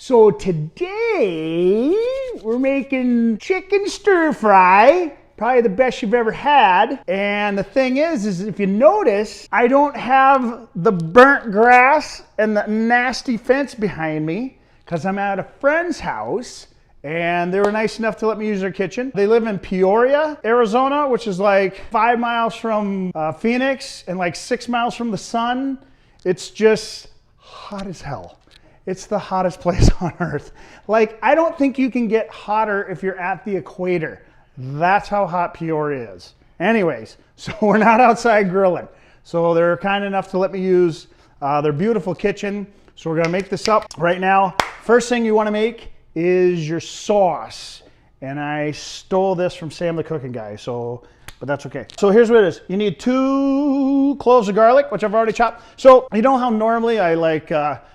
So today we're making chicken stir fry, probably the best you've ever had. And the thing is if you notice, I don't have the burnt grass and the nasty fence behind me because I'm at a friend's house and they were nice enough to let me use their kitchen. They live in Peoria, Arizona, which is like 5 miles from Phoenix and like 6 miles from the sun. It's just hot as hell. It's the hottest place on earth. Like, I don't think you can get hotter if you're at the equator. That's how hot Peoria is. Anyways, so we're not outside grilling. So they're kind enough to let me use their beautiful kitchen. So we're gonna make this up right now. First thing you wanna make is your sauce. And I stole this from Sam the Cooking Guy, but that's okay. So here's what it is. You need 2 cloves of garlic, which I've already chopped. So you know how normally I like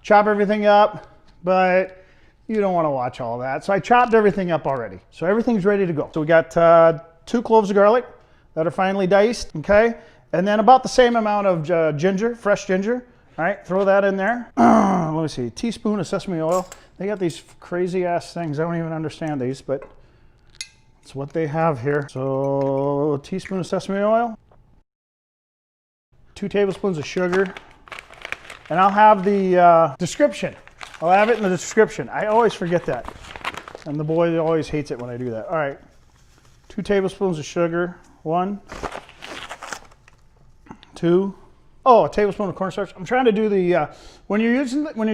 chop everything up, but you don't want to watch all that. So I chopped everything up already. So everything's ready to go. So we got 2 cloves of garlic that are finely diced, okay? And then about the same amount of ginger, fresh ginger. All right, throw that in there. Let me see, teaspoon of sesame oil. They got these crazy ass things. I don't even understand these, but it's what they have here. So a teaspoon of sesame oil, 2 tablespoons of sugar, and I'll have the description. I'll have it in the description. I always forget that. And the boy always hates it when I do that. All right, 2 tablespoons of sugar, 1, 2. Oh, a tablespoon of cornstarch. I'm trying to do the, when you're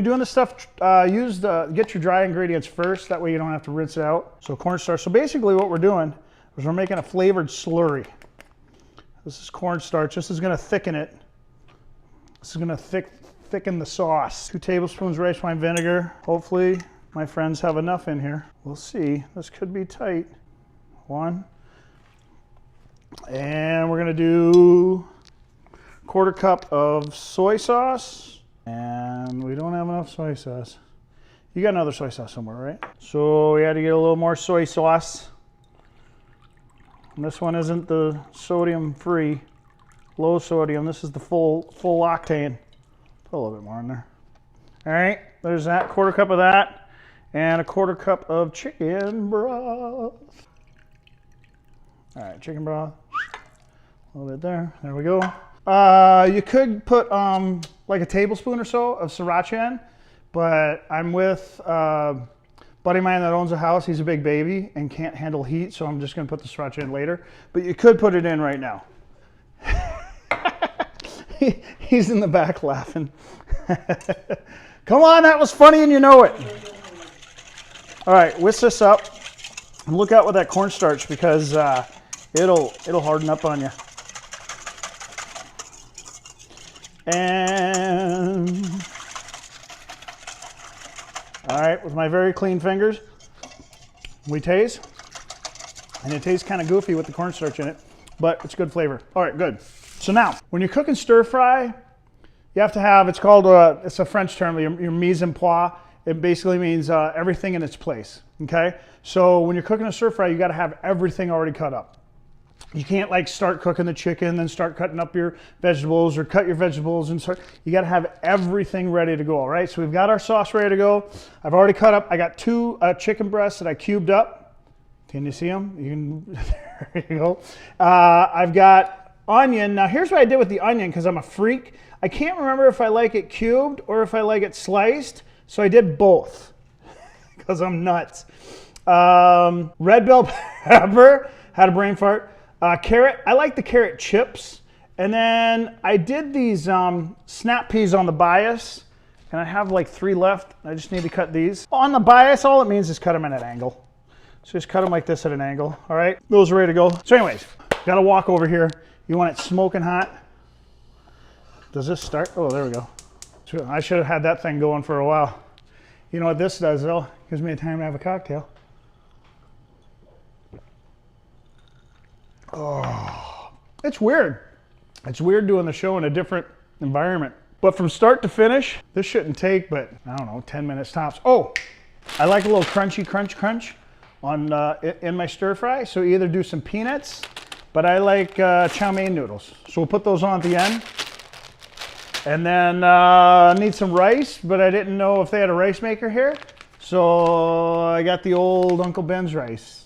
doing this stuff, get your dry ingredients first. That way you don't have to rinse it out. So cornstarch. So basically what we're doing is we're making a flavored slurry. This is cornstarch. This is gonna thicken it. This is gonna thicken the sauce. 2 tablespoons rice wine vinegar. Hopefully my friends have enough in here. We'll see. This could be tight. 1. And we're gonna do 1/4 cup of soy sauce, and we don't have enough soy sauce. You got another soy sauce somewhere, right? So we had to get a little more soy sauce. And this one isn't the sodium free, low sodium. This is the full octane. Put a little bit more in there. All right, there's that, 1/4 cup of that, and a 1/4 cup of chicken broth. All right, chicken broth, a little bit there. There we go. You could put like a tablespoon or so of sriracha in, but I'm with a buddy of mine that owns a house. He's a big baby and can't handle heat, so I'm just gonna put the sriracha in later. But you could put it in right now. He's in the back laughing. Come on, that was funny and you know it. All right, whisk this up and look out with that cornstarch because it'll harden up on you. And all right, with my very clean fingers, we taste, and it tastes kind of goofy with the cornstarch in it, but it's good flavor. All right, good. So now, when you're cooking stir fry, you have to have, it's called, it's a French term, your mise en place. It basically means everything in its place, okay? So when you're cooking a stir fry, you gotta have everything already cut up. You can't like start cooking the chicken, then start cutting up your vegetables or cut your vegetables and start, you gotta have everything ready to go, all right? So we've got our sauce ready to go. I've already cut up, I got 2 chicken breasts that I cubed up. Can you see them? You can, there you go. I've got onion. Now here's what I did with the onion because I'm a freak. I can't remember if I like it cubed or if I like it sliced. So I did both because I'm nuts. Red bell pepper, had a brain fart. Carrot, I like the carrot chips. And then I did these snap peas on the bias. And I have like 3 left. I just need to cut these. On the bias, all it means is cut them at an angle. So just cut them like this at an angle, all right? Those are ready to go. So anyways, gotta walk over here. You want it smoking hot. Does this start? Oh, there we go. So I should have had that thing going for a while. You know what this does though? Gives me a time to have a cocktail. Oh, it's weird. It's weird doing the show in a different environment. But from start to finish, this shouldn't take but, I don't know, 10 minutes tops. Oh, I like a little crunchy crunch on in my stir fry. So either do some peanuts, but I like chow mein noodles. So we'll put those on at the end. And then need some rice, but I didn't know if they had a rice maker here. So I got the old Uncle Ben's rice.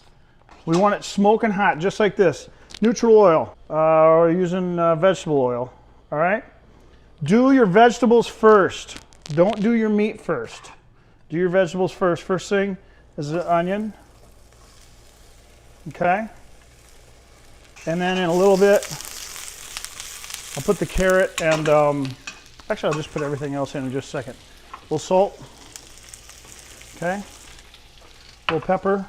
We want it smoking hot, just like this. Neutral oil. We're using vegetable oil. All right. Do your vegetables first. Don't do your meat first. Do your vegetables first. First thing is the onion. Okay. And then in a little bit, I'll put the carrot and, actually I'll just put everything else in just a second. A little salt. Okay. A little pepper.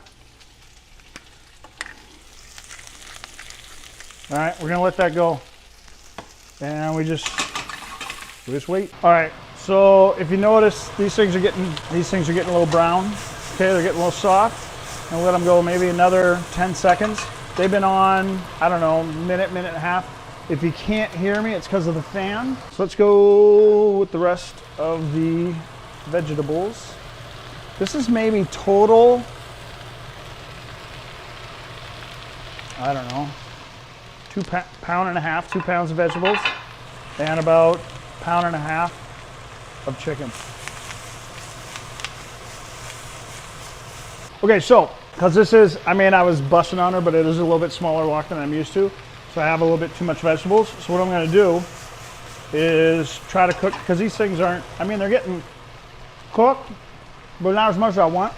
All right, we're gonna let that go. And we just wait. All right, so if you notice, these things are getting a little brown. Okay, they're getting a little soft. And let them go maybe another 10 seconds. They've been on, I don't know, minute and a half. If you can't hear me, it's because of the fan. So let's go with the rest of the vegetables. This is maybe total, I don't know, 2 pounds and a half, 2 pounds of vegetables, and about 1.5 pounds of chicken. Okay, so, because this is, I mean, I was busting on her, but it is a little bit smaller wok than I'm used to, so I have a little bit too much vegetables. So what I'm going to do is try to cook, because these things aren't, I mean, they're getting cooked, but not as much as I want.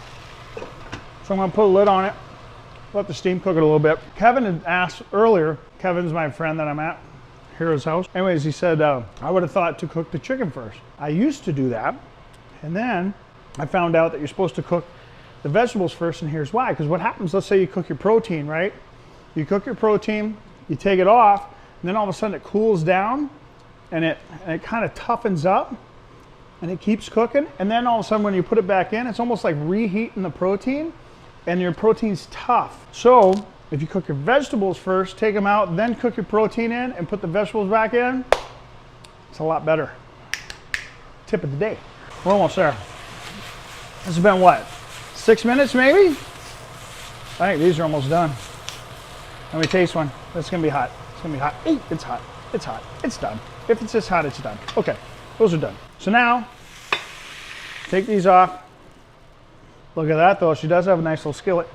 So I'm going to put a lid on it, let the steam cook it a little bit. Kevin had asked earlier, Kevin's my friend that I'm at Hero's house. Anyways, he said, I would have thought to cook the chicken first. I used to do that, and then I found out that you're supposed to cook the vegetables first, and here's why. Because what happens, let's say you cook your protein, right? You cook your protein, you take it off, and then all of a sudden it cools down, and it kind of toughens up, and it keeps cooking, and then all of a sudden when you put it back in, it's almost like reheating the protein, and your protein's tough. So if you cook your vegetables first, take them out, then cook your protein in, and put the vegetables back in, it's a lot better. Tip of the day. We're almost there. This has been what, 6 minutes maybe? I think these are almost done. Let me taste one. It's gonna be hot. It's gonna be hot. Hey, it's hot. It's hot. It's done. If it's this hot, it's done. Okay, those are done. So now, take these off. Look at that though, she does have a nice little skillet.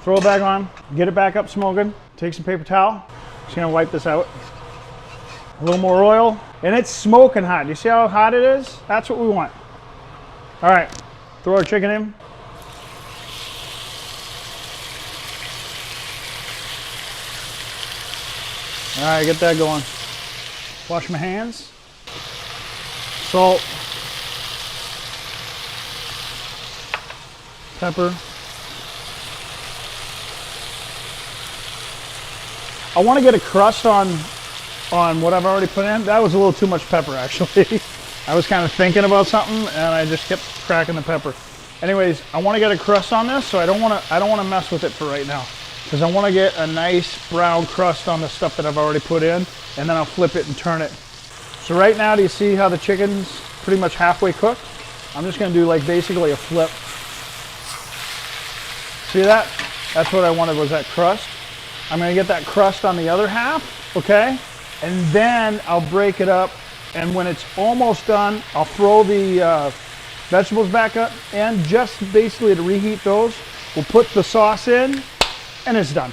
Throw it back on, get it back up smoking. Take some paper towel. Just gonna wipe this out. A little more oil, and it's smoking hot. You see how hot it is? That's what we want. All right, throw our chicken in. All right, get that going. Wash my hands. Salt. Pepper. I want to get a crust on what I've already put in. That was a little too much pepper, actually. I was kind of thinking about something, and I just kept cracking the pepper. Anyways, I want to get a crust on this, so I don't want to mess with it for right now, because I want to get a nice brown crust on the stuff that I've already put in, and then I'll flip it and turn it. So right now, do you see how the chicken's pretty much halfway cooked? I'm just going to do like basically a flip. See that? That's what I wanted, was that crust. I'm going to get that crust on the other half, okay? And then I'll break it up, and when it's almost done, I'll throw the vegetables back up, and just basically to reheat those, we'll put the sauce in, and it's done.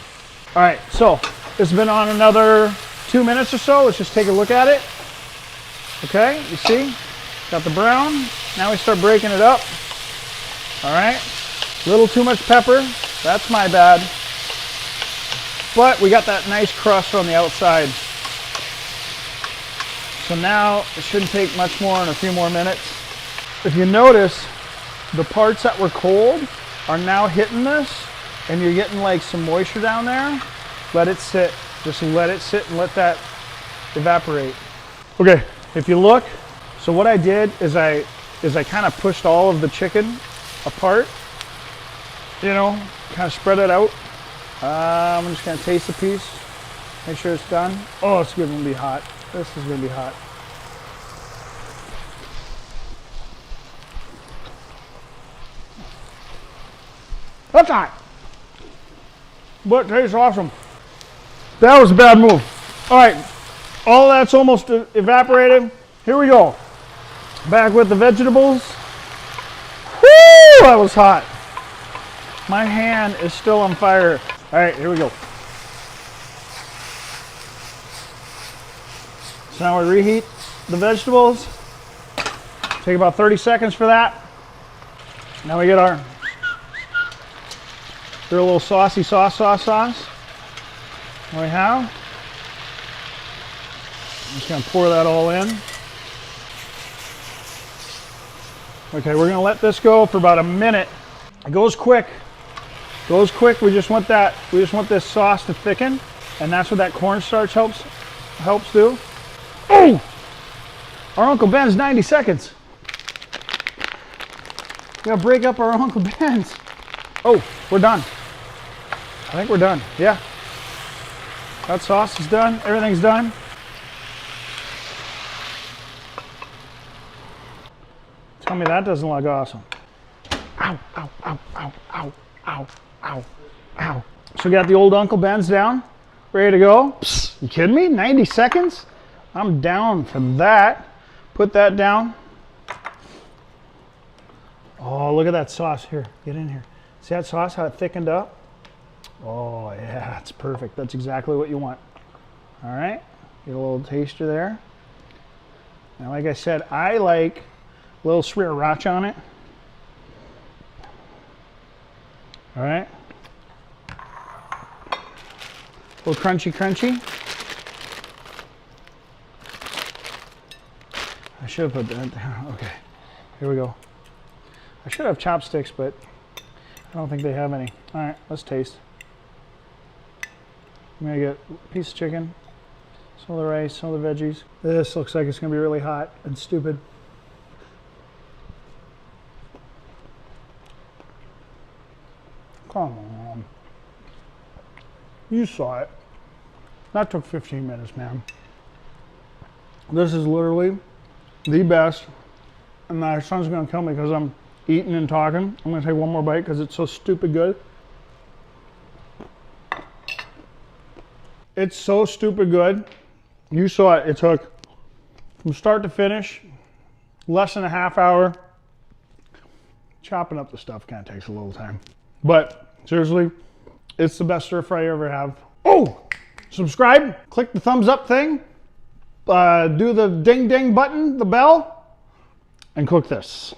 All right, so it's been on another 2 minutes or so. Let's just take a look at it. Okay, you see? Got the brown. Now we start breaking it up. All right, a little too much pepper. That's my bad. But we got that nice crust on the outside. So now it shouldn't take much more than a few more minutes. If you notice, the parts that were cold are now hitting this, and you're getting like some moisture down there. Let it sit. Just let it sit and let that evaporate. Okay, if you look, so what I did is I kind of pushed all of the chicken apart, you know, kind of spread it out. I'm just gonna taste the piece, make sure it's done. Oh, it's gonna be hot. This is gonna be hot. That's hot, but it tastes awesome. That was a bad move. All right, all that's almost evaporated. Here we go. Back with the vegetables. Woo! that was hot. My hand is still on fire. All right, here we go. So now we reheat the vegetables. Take about 30 seconds for that. Now we get our little saucy sauce. There we have. I'm just gonna pour that all in. Okay, we're gonna let this go for about a minute. It goes quick. We just want this sauce to thicken, and that's what that cornstarch helps do. Oh! Our Uncle Ben's 90 seconds. We gotta break up our Uncle Ben's. Oh, we're done. I think we're done. Yeah. That sauce is done. Everything's done. Tell me that doesn't look awesome. Ow, ow, ow, ow, ow, ow, ow, ow. So we got the old Uncle Ben's down, ready to go. Psst, you kidding me? 90 seconds? I'm down for that. Put that down. Oh, look at that sauce. Here, get in here. See that sauce, how it thickened up? Oh, yeah, it's perfect. That's exactly what you want. All right, get a little taster there. Now, like I said, I like a little Sriracha on it. All right. A little crunchy, crunchy. I should have put that down. Okay, here we go. I should have chopsticks, but I don't think they have any. All right, let's taste. I'm gonna get a piece of chicken, some of the rice, some of the veggies. This looks like it's gonna be really hot and stupid. Come on. You saw it. That took 15 minutes, man. This is literally the best. And my son's gonna kill me because I'm eating and talking. I'm gonna take one more bite because it's so stupid good. It's so stupid good. You saw it. It took from start to finish less than a half hour. Chopping up the stuff kind of takes a little time. But seriously, it's the best stir fry you ever have. Oh, subscribe, click the thumbs up thing, do the ding ding button, the bell, and cook this.